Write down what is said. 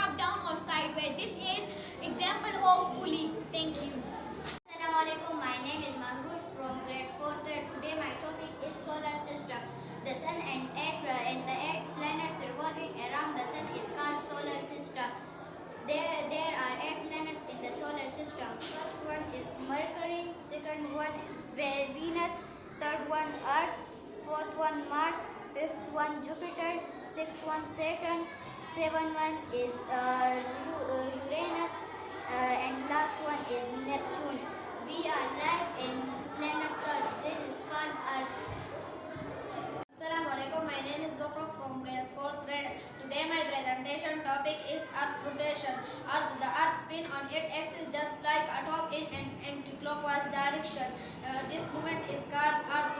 up, down or sideways. This is example of pulley. Thank you. Assalamualaikum. My name is Mahroush from grade 4. Today my topic is solar system. The sun and the eight planets revolving around the sun is called solar system. There are 8 planets in the solar system. First one is Mercury, second one Venus, third one Earth, fourth one Mars, fifth one Jupiter, sixth one Saturn, seventh one is Uranus, and last one is Neptune. We are live in planet Earth. This is called Earth. Assalamualaikum. My name is Zohra from grade 4th grade. Today my presentation topic is Earth rotation. The Earth spin on its axis just like a top in an anti-clockwise direction. This movement is called Earth